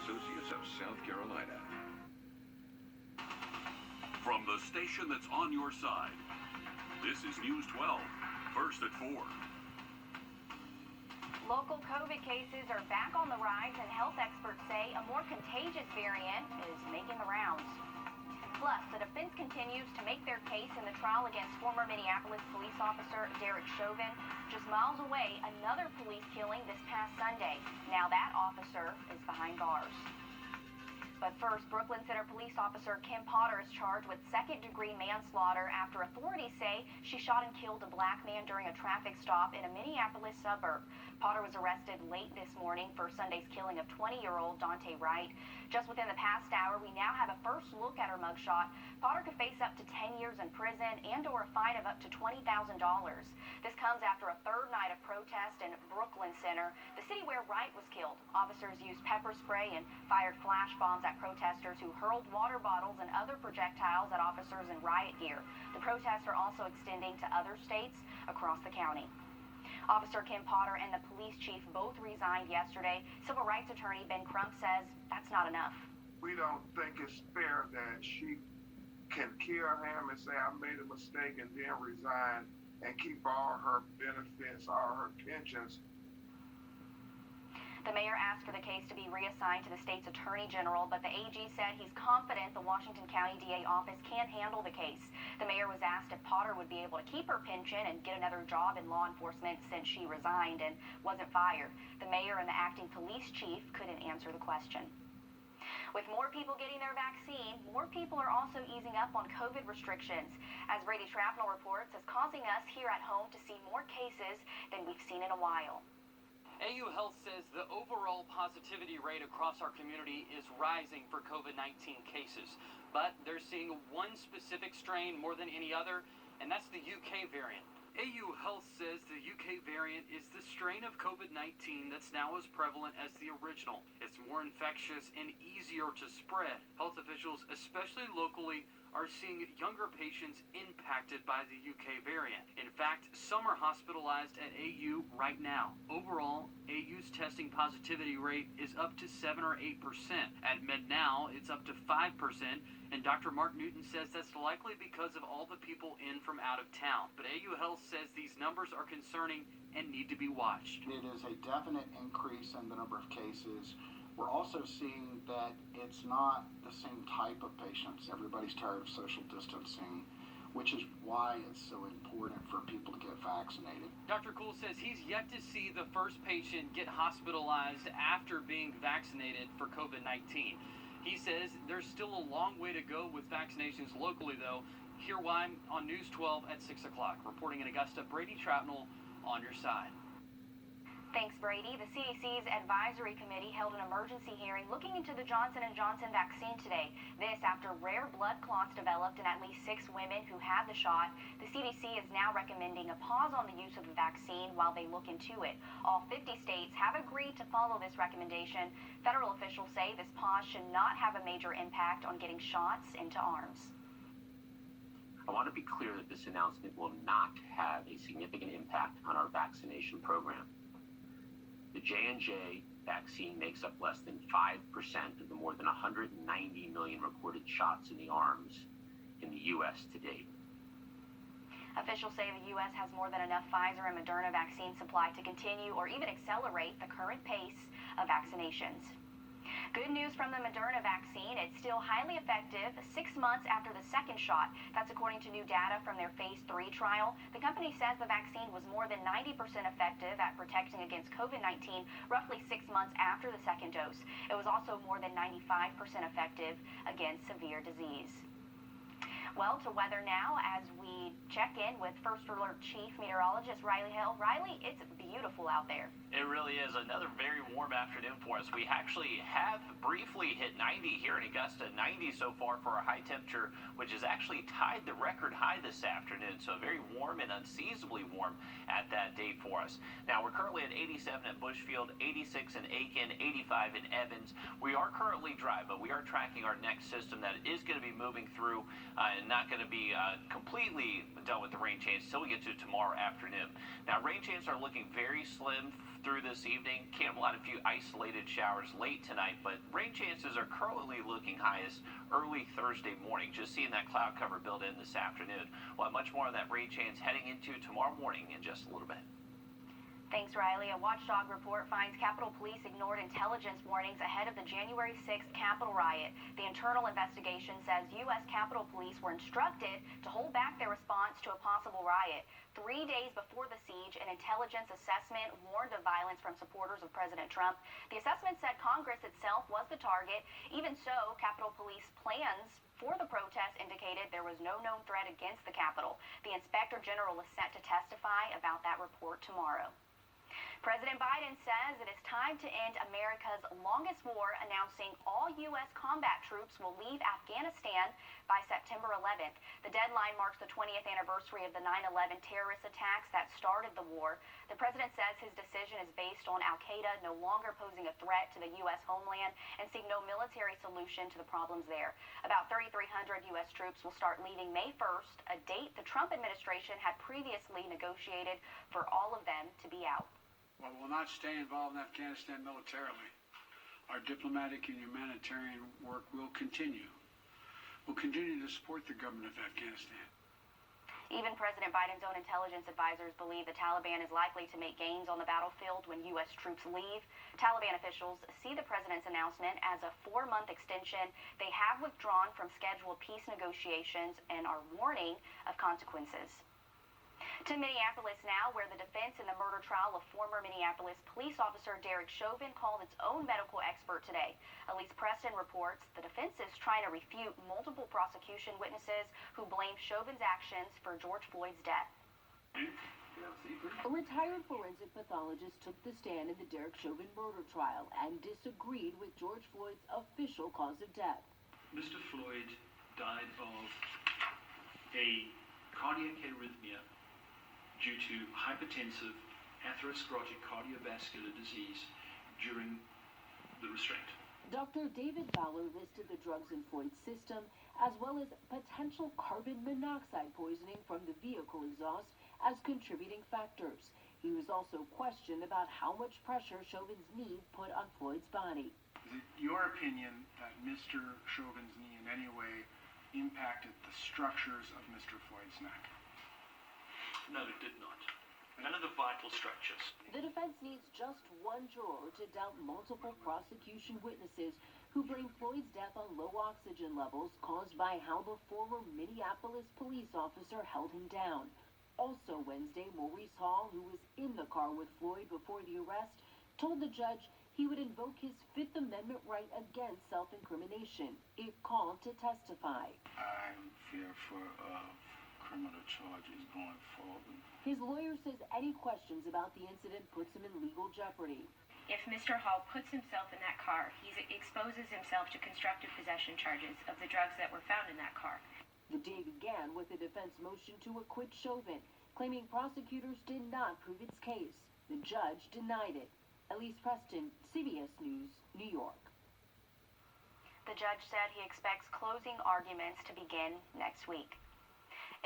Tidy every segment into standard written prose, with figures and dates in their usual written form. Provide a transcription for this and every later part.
Associates of South Carolina. From the station that's on your side, this is News 12, first at 4. Local COVID cases are back on the rise, and health experts say a more contagious variant is making the rounds. Plus, the defense continues to make their case in the trial against former Minneapolis police officer Derek Chauvin. Just miles away, another police killing this past Sunday. Now that officer is behind bars. But first, Brooklyn Center police officer Kim Potter is charged with second-degree manslaughter after authorities say she shot and killed a black man during a traffic stop in a Minneapolis suburb. Potter was arrested late this morning for Sunday's killing of 20-year-old Dante Wright. Just within the past hour, we now have a first look at her mugshot. Potter could face up to 10 years in prison and/or a fine of up to $20,000. This comes after a third night of protest in Brooklyn Center, the city where Wright was killed. Officers used pepper spray and fired flash bombs at protesters who hurled water bottles and other projectiles at officers in riot gear. The protests are also extending to other states across the county. Officer Kim Potter and the police chief both resigned yesterday. Civil rights attorney Ben Crump says that's not enough. We don't think it's fair that she can kill him and say, I made a mistake, and then resign and keep all her benefits, all her pensions. The mayor asked for the case to be reassigned to the state's attorney general, but the AG said he's confident the Washington County DA office can handle the case. The mayor was asked if Potter would be able to keep her pension and get another job in law enforcement since she resigned and wasn't fired. The mayor and the acting police chief couldn't answer the question. With more people getting their vaccine, more people are also easing up on COVID restrictions. As Brady Shrapnel reports, it's causing us here at home to see more cases than we've seen in a while. AU Health says the overall positivity rate across our community is rising for COVID-19 cases, but they're seeing one specific strain more than any other, and that's the UK variant. AU Health says the UK variant is the strain of COVID-19 that's now as prevalent as the original. It's more infectious and easier to spread. Health officials, especially locally, are seeing younger patients impacted by the UK variant. In fact, some are hospitalized at AU right now. Overall, AU's testing positivity rate is up to 7 or 8%. At MedNow, it's up to 5%, and Dr. Mark Newton says that's likely because of all the people in from out of town. But AU Health says these numbers are concerning and need to be watched. It is a definite increase in the number of cases. We're also seeing that it's not the same type of patients. Everybody's tired of social distancing, which is why it's so important for people to get vaccinated. Dr. Kuhl says he's yet to see the first patient get hospitalized after being vaccinated for COVID-19. He says there's still a long way to go with vaccinations locally, though. Hear why on News 12 at 6 o'clock. Reporting in Augusta, Brady Shrapnel on your side. Thanks, Brady. The CDC's advisory committee held an emergency hearing looking into the Johnson & Johnson vaccine today. This after rare blood clots developed in at least 6 women who had the shot. The CDC is now recommending a pause on the use of the vaccine while they look into it. All 50 states have agreed to follow this recommendation. Federal officials say this pause should not have a major impact on getting shots into arms. I want to be clear that this announcement will not have a significant impact on our vaccination program. The J&J vaccine makes up less than 5% of the more than 190 million reported shots in the arms in the U.S. to date. Officials say the U.S. has more than enough Pfizer and Moderna vaccine supply to continue or even accelerate the current pace of vaccinations. Good news from the Moderna vaccine. It's still highly effective 6 months after the second shot. That's according to new data from their phase 3 trial. The company says the vaccine was more than 90% effective at protecting against COVID-19 roughly 6 months after the second dose. It was also more than 95% effective against severe disease. Well, to weather now as we check in with First Alert Chief Meteorologist Riley Hill. Riley, it's beautiful out there. It really is another very warm afternoon for us. We actually have briefly hit 90 here in Augusta, 90 so far for our high temperature, which has actually tied the record high this afternoon. So very warm and unseasonably warm at that date for us. Now we're currently at 87 at Bushfield, 86 in Aiken, 85 in Evans. We are currently dry, but we are tracking our next system that is going to be moving through and not going to be completely done with the rain chance until we get to tomorrow afternoon. Now, rain chances are looking very slim through this evening. Camelot, a few isolated showers late tonight, but rain chances are currently looking highest early Thursday morning. Just seeing that cloud cover build in this afternoon. We'll have much more of that rain chance heading into tomorrow morning in just a little bit. Thanks, Riley. A watchdog report finds Capitol Police ignored intelligence warnings ahead of the January 6th Capitol riot. The internal investigation says U.S. Capitol Police were instructed to hold back their response to a possible riot. 3 days before the siege, an intelligence assessment warned of violence from supporters of President Trump. The assessment said Congress itself was the target. Even so, Capitol Police plans for the protest indicated there was no known threat against the Capitol. The Inspector General is set to testify about that report tomorrow. President Biden says it is time to end America's longest war, announcing all U.S. combat troops will leave Afghanistan by September 11th. The deadline marks the 20th anniversary of the 9/11 terrorist attacks that started the war. The president says his decision is based on al-Qaeda no longer posing a threat to the U.S. homeland and seeing no military solution to the problems there. About 3,300 U.S. troops will start leaving May 1st, a date the Trump administration had previously negotiated for all of them to be out. Well, we'll not stay involved in Afghanistan militarily. Our diplomatic and humanitarian work will continue. We'll continue to support the government of Afghanistan. Even President Biden's own intelligence advisors believe the Taliban is likely to make gains on the battlefield when U.S. troops leave. Taliban officials see the president's announcement as a 4-month extension. They have withdrawn from scheduled peace negotiations and are warning of consequences. To Minneapolis now, where the defense in the murder trial of former Minneapolis police officer Derek Chauvin called its own medical expert today. Elise Preston reports the defense is trying to refute multiple prosecution witnesses who blame Chauvin's actions for George Floyd's death. A retired forensic pathologist took the stand in the Derek Chauvin murder trial and disagreed with George Floyd's official cause of death. Mr. Floyd died of a cardiac arrhythmia due to hypertensive atherosclerotic cardiovascular disease during the restraint. Dr. David Fowler listed the drugs in Floyd's system, as well as potential carbon monoxide poisoning from the vehicle exhaust, as contributing factors. He was also questioned about how much pressure Chauvin's knee put on Floyd's body. Is it your opinion that Mr. Chauvin's knee in any way impacted the structures of Mr. Floyd's neck? No, it did not. None of the vital structures. The defense needs just one juror to doubt multiple prosecution witnesses who blame Floyd's death on low oxygen levels caused by how the former Minneapolis police officer held him down. Also Wednesday, Maurice Hall, who was in the car with Floyd before the arrest, told the judge he would invoke his Fifth Amendment right against self-incrimination if called to testify. I'm fearful of criminal charges going forward. His lawyer says any questions about the incident puts him in legal jeopardy. If Mr. Hall puts himself in that car, he exposes himself to constructive possession charges of the drugs that were found in that car. The day began with a defense motion to acquit Chauvin, claiming prosecutors did not prove its case. The judge denied it. Elise Preston, CBS News, New York. The judge said he expects closing arguments to begin next week.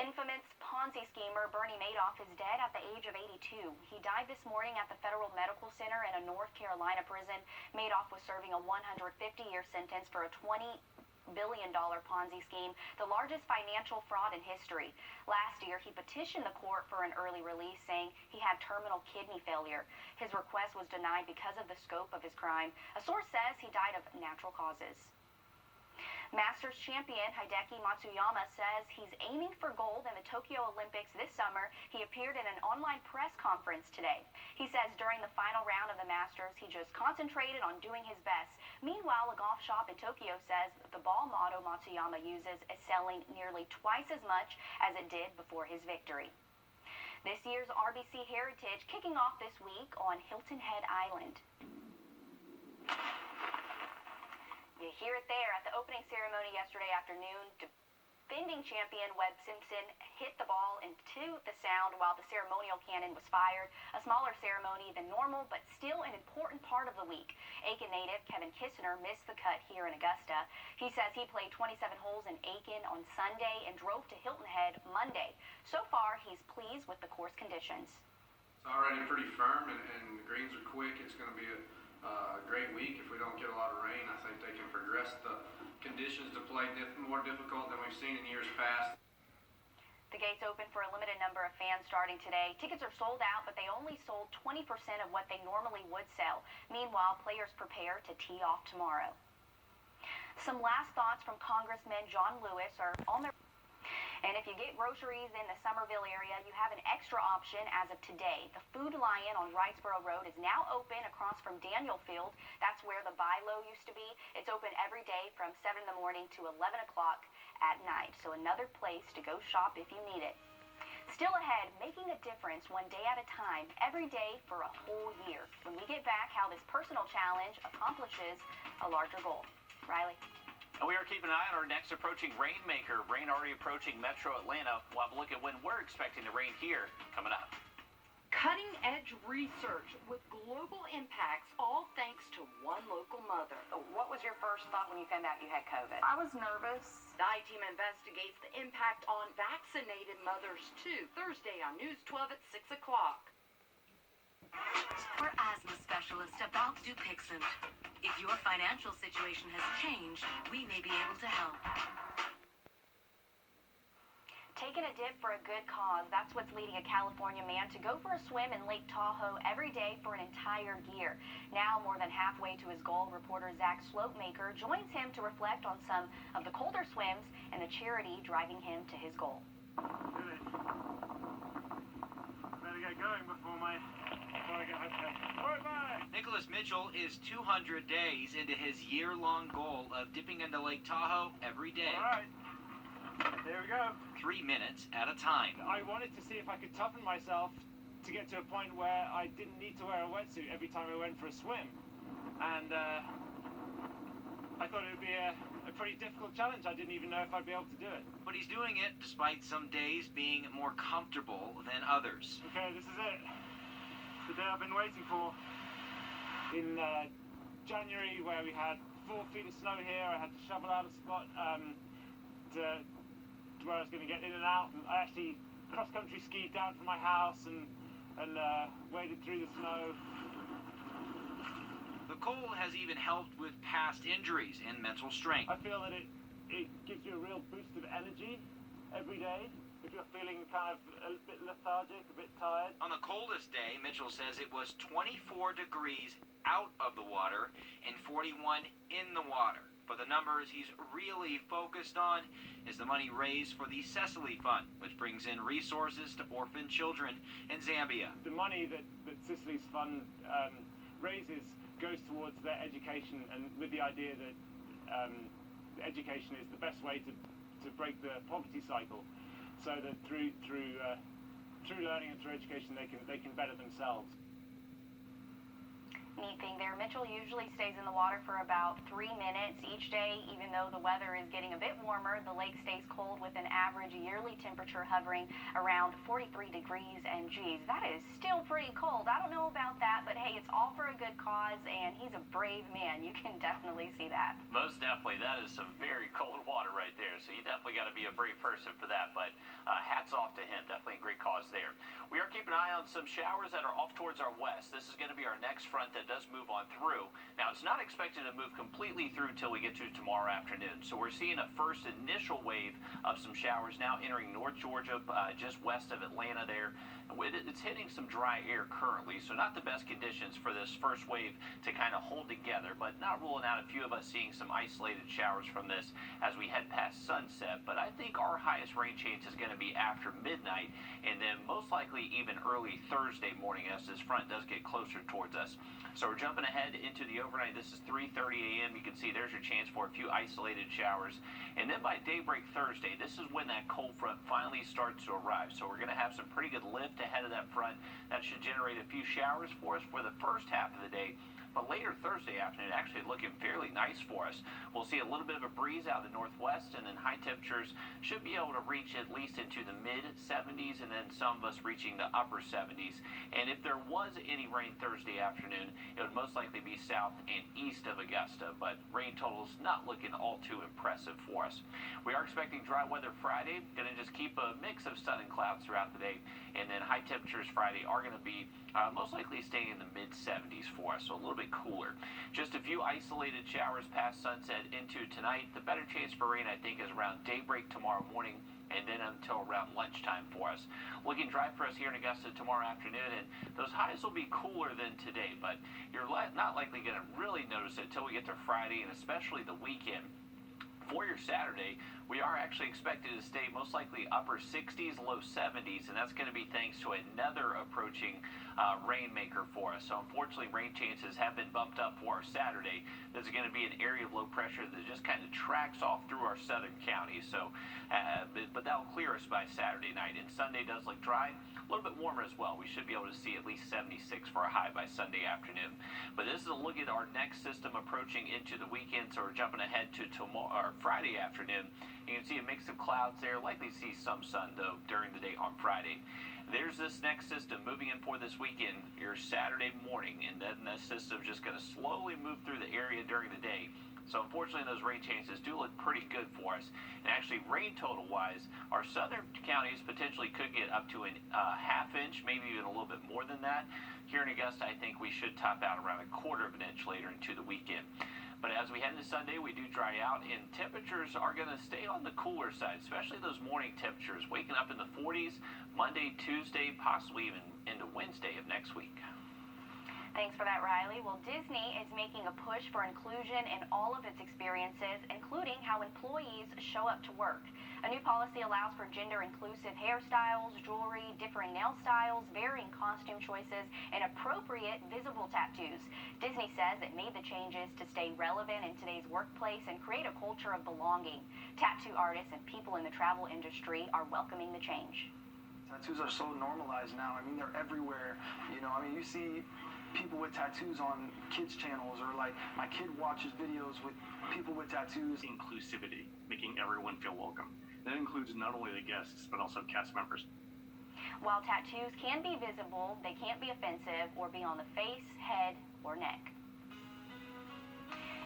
Infamous Ponzi schemer Bernie Madoff is dead at the age of 82. He died this morning at the Federal Medical Center in a North Carolina prison. Madoff was serving a 150-year sentence for a $20 billion Ponzi scheme, the largest financial fraud in history. Last year, he petitioned the court for an early release, saying he had terminal kidney failure. His request was denied because of the scope of his crime. A source says he died of natural causes. Masters champion Hideki Matsuyama says he's aiming for gold in the Tokyo Olympics this summer. He appeared in an online press conference today. He says during the final round of the Masters, he just concentrated on doing his best. Meanwhile, a golf shop in Tokyo says the ball model Matsuyama uses is selling nearly twice as much as it did before his victory. This year's RBC Heritage kicking off this week on Hilton Head Island. You hear it there at the opening ceremony yesterday afternoon. defending champion Webb Simpson hit the ball into the sound while the ceremonial cannon was fired. A smaller ceremony than normal, but still an important part of the week. Aiken native Kevin Kissner missed the cut here in Augusta. He says he played 27 holes in Aiken on Sunday and drove to Hilton Head Monday. So far, he's pleased with the course conditions. It's already pretty firm, and the greens are quick. It's going to be a great week. If we don't get a lot of rain, I think they can progress the conditions to play more difficult than we've seen in years past. The gates open for a limited number of fans starting today. Tickets are sold out, but they only sold 20% of what they normally would sell. Meanwhile, players prepare to tee off tomorrow. Some last thoughts from Congressman John Lewis are on their... And if you get groceries in the Somerville area, you have an extra option as of today. The Food Lion on Wrightsboro Road is now open across from Daniel Field. That's where the Bi-Lo used to be. It's open every day from 7 in the morning to 11 o'clock at night. So another place to go shop if you need it. Still ahead, making a difference one day at a time, every day for a whole year. When we get back, how this personal challenge accomplishes a larger goal. Riley. And we are keeping an eye on our next approaching rainmaker. Rain already approaching Metro Atlanta. We'll have a look at when we're expecting to rain here coming up. Cutting-edge research with global impacts, all thanks to one local mother. What was your first thought when you found out you had COVID? I was nervous. The I-Team investigates the impact on vaccinated mothers, too. Thursday on News 12 at 6 o'clock. We're asthma specialists about Dupixent. If your financial situation has changed, we may be able to help. Taking a dip for a good cause, that's what's leading a California man to go for a swim in Lake Tahoe every day for an entire year. Now, more than halfway to his goal, reporter Zach Slopemaker joins him to reflect on some of the colder swims and the charity driving him to his goal. Better get going before I get home. Nicholas Mitchell is 200 days into his year-long goal of dipping into Lake Tahoe every day. All right. Here we go. 3 minutes at a time. I wanted to see if I could toughen myself to get to a point where I didn't need to wear a wetsuit every time I went for a swim. And I thought it would be a pretty difficult challenge. I didn't even know if I'd be able to do it. But he's doing it despite some days being more comfortable than others. Okay, this is it. The day I've been waiting for. In January, where we had 4 feet of snow here, I had to shovel out a spot to where I was going to get in and out. And I actually cross-country skied down from my house and waded through the snow. The cold has even helped with past injuries and mental strength. I feel that it gives you a real boost of energy every day. If you're feeling kind of a bit lethargic, a bit tired. On the coldest day, Mitchell says it was 24 degrees out of the water and 41 in the water. But the numbers he's really focused on is the money raised for the Cecily Fund, which brings in resources to orphan children in Zambia. The money that Cecily's Fund raises goes towards their education, and with the idea that education is the best way to break the poverty cycle. So that through learning and through education, they can better themselves. Neat thing there. Mitchell usually stays in the water for about 3 minutes each day. Even though the weather is getting a bit warmer, the lake stays cold with an average yearly temperature hovering around 43 degrees. And geez, that is still pretty cold. I don't know about that, but hey, it's all for a good cause, and he's a brave man. You can definitely see that. Most definitely. That is some very cold water right there. So you definitely got to be a brave person for that. But hats off to him. Definitely a great cause there. We are keeping an eye on some showers that are off towards our west. This is going to be our next front that does move on through. Now, it's not expected to move completely through until we get to tomorrow afternoon. So we're seeing a first initial wave of some showers now entering North Georgia, just west of Atlanta there. It's hitting some dry air currently, so not the best conditions for this first wave to kind of hold together, but not ruling out a few of us seeing some isolated showers from this as we head past sunset. But I think our highest rain chance is going to be after midnight, and then most likely even early Thursday morning as this front does get closer towards us. So we're jumping ahead into the overnight. This is 3:30 a.m. You can see there's your chance for a few isolated showers. And then by daybreak Thursday, this is when that cold front finally starts to arrive. So we're going to have some pretty good lift ahead of that front. That should generate a few showers for us for the first half of the day. but later Thursday afternoon actually looking fairly nice for us. We'll see a little bit of a breeze out of the northwest, and then high temperatures should be able to reach at least into the mid-70s, and then some of us reaching the upper 70s. And if there was any rain Thursday afternoon, it would most likely be south and east of Augusta, but rain totals not looking all too impressive for us. We are expecting dry weather Friday, going to just keep a mix of sun and clouds throughout the day, and then high temperatures Friday are going to be most likely staying in the mid-70s for us, so a little bit cooler. Just a few isolated showers past sunset into tonight. The better chance for rain, I think, is around daybreak tomorrow morning, and then until around lunchtime for us. Looking dry for us here in Augusta tomorrow afternoon, and those highs will be cooler than today, but you're not likely going to really notice it until we get to Friday, and especially the weekend. For your Saturday, we are actually expected to stay most likely upper 60s, low 70s, and that's going to be thanks to another approaching rainmaker for us. So unfortunately, rain chances have been bumped up for our Saturday. There's going to be an area of low pressure that just kind of tracks off through our southern counties. So, but that'll clear us by Saturday night. And Sunday does look dry, a little bit warmer as well. We should be able to see at least 76 for a high by Sunday afternoon. But this is a look at our next system approaching into the weekend. So we're jumping ahead to tomorrow or Friday afternoon. You can see a mix of clouds there. Likely see some sun though during the day on Friday. There's this next system moving in for this weekend, your Saturday morning, and then this system is just going to slowly move through the area during the day. So unfortunately, those rain chances do look pretty good for us. And actually, rain total-wise, our southern counties potentially could get up to a half inch, maybe even a little bit more than that. Here in Augusta, I think we should top out around a quarter of an inch later into the weekend. But as we head into Sunday, we do dry out, and temperatures are going to stay on the cooler side, especially those morning temperatures, waking up in the 40s Monday, Tuesday, possibly even into Wednesday of next week. Thanks for that, Riley. Well, Disney is making a push for inclusion in all of its experiences, including how employees show up to work. A new policy allows for gender-inclusive hairstyles, jewelry, differing nail styles, varying costume choices, and appropriate visible tattoos. Disney says it made the changes to stay relevant in today's workplace and create a culture of belonging. Tattoo artists and people in the travel industry are welcoming the change. Tattoos are so normalized now. I mean, they're everywhere. You know, I mean, you see people with tattoos on kids' channels, or like my kid watches videos with people with tattoos. Inclusivity, making everyone feel welcome. That includes not only the guests, but also cast members. While tattoos can be visible, they can't be offensive or be on the face, head, or neck.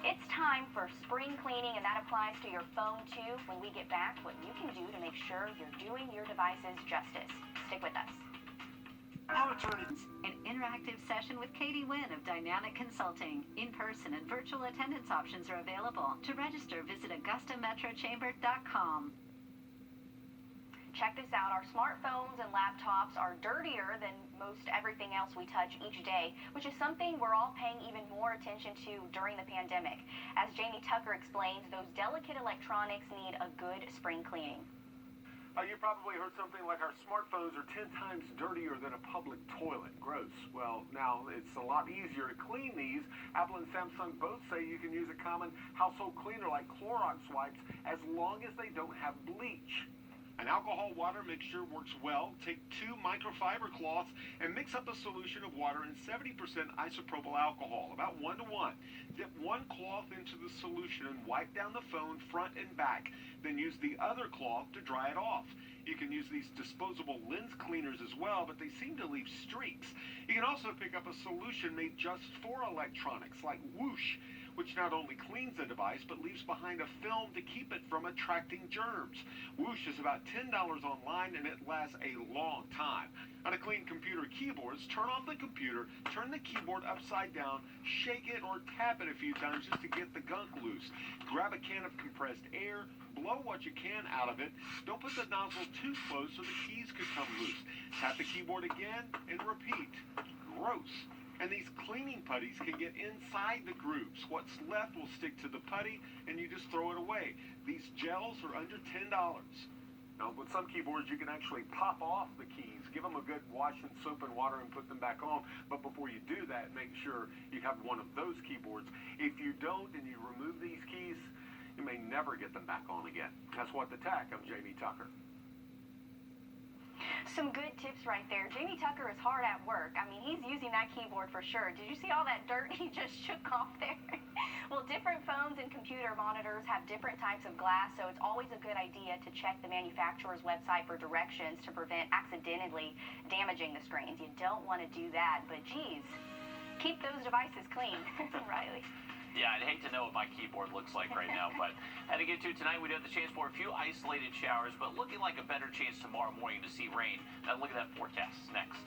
It's time for spring cleaning, and that applies to your phone too. When we get back, what you can do to make sure you're doing your devices justice. Stick with us. An interactive session with Katie Wynn of Dynamic Consulting. In-person and virtual attendance options are available. To register, visit AugustaMetroChamber.com. Check this out. Our smartphones and laptops are dirtier than most everything else we touch each day, which is something we're all paying even more attention to during the pandemic. As Jamie Tucker explains, those delicate electronics need a good spring cleaning. You probably heard something like our smartphones are 10 times dirtier than a public toilet. Gross. Well, now it's a lot easier to clean these. Apple and Samsung both say you can use a common household cleaner like Clorox wipes as long as they don't have bleach. An alcohol water mixture works well. Take 2 microfiber cloths and mix up a solution of water and 70% isopropyl alcohol, about 1 to 1. Dip 1 cloth into the solution and wipe down the phone front and back. Then use the other cloth to dry it off. You can use these disposable lens cleaners as well, but they seem to leave streaks. You can also pick up a solution made just for electronics, like Whoosh, which not only cleans the device, but leaves behind a film to keep it from attracting germs. Whoosh is about $10 online, and it lasts a long time. On a clean computer keyboards, turn off the computer, turn the keyboard upside down, shake it or tap it a few times just to get the gunk loose. Grab a can of compressed air, blow what you can out of it. Don't put the nozzle too close so the keys could come loose. Tap the keyboard again and repeat. Gross. And these cleaning putties can get inside the grooves. What's left will stick to the putty, and you just throw it away. These gels are under $10. Now, with some keyboards, you can actually pop off the keys, give them a good wash in soap and water, and put them back on. But before you do that, make sure you have one of those keyboards. If you don't and you remove these keys, you may never get them back on again. That's What the Tack. I'm Jamie Tucker. Some good tips right there. Jamie Tucker is hard at work. I mean, he's using that keyboard for sure. Did you see all that dirt he just shook off there? Well, different phones and computer monitors have different types of glass, so it's always a good idea to check the manufacturer's website for directions to prevent accidentally damaging the screens. You don't want to do that, but geez, keep those devices clean. Riley. Yeah, I'd hate to know what my keyboard looks like right now, but had to get to tonight, we do have the chance for a few isolated showers, but looking like a better chance tomorrow morning to see rain. Now look at that forecast next.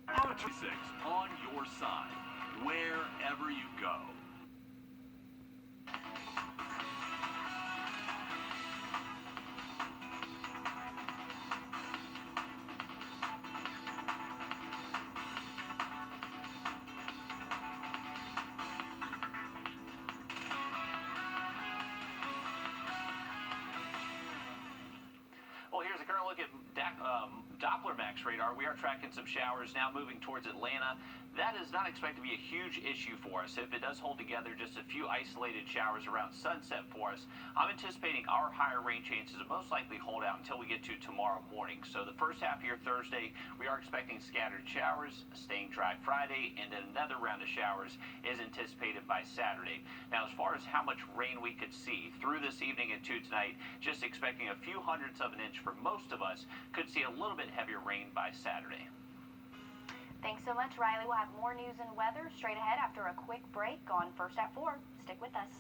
On 26, on your side, wherever you go. Well, here's a current look at Doppler Max radar. We are tracking some showers now moving towards Atlanta. That is not expected to be a huge issue for us. If it does hold together, just a few isolated showers around sunset for us. I'm anticipating our higher rain chances will most likely hold out until we get to tomorrow morning. So the first half of your Thursday, we are expecting scattered showers, staying dry Friday, and then another round of showers is anticipated by Saturday. Now, as far as how much rain we could see through this evening and to tonight, just expecting a few hundredths of an inch for most of us. Could see a little bit heavier rain by Saturday. Thanks so much, Riley. We'll have more news and weather straight ahead after a quick break on First at 4. Stick with us.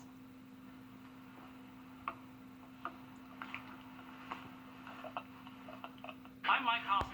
I'm Mike Hostel.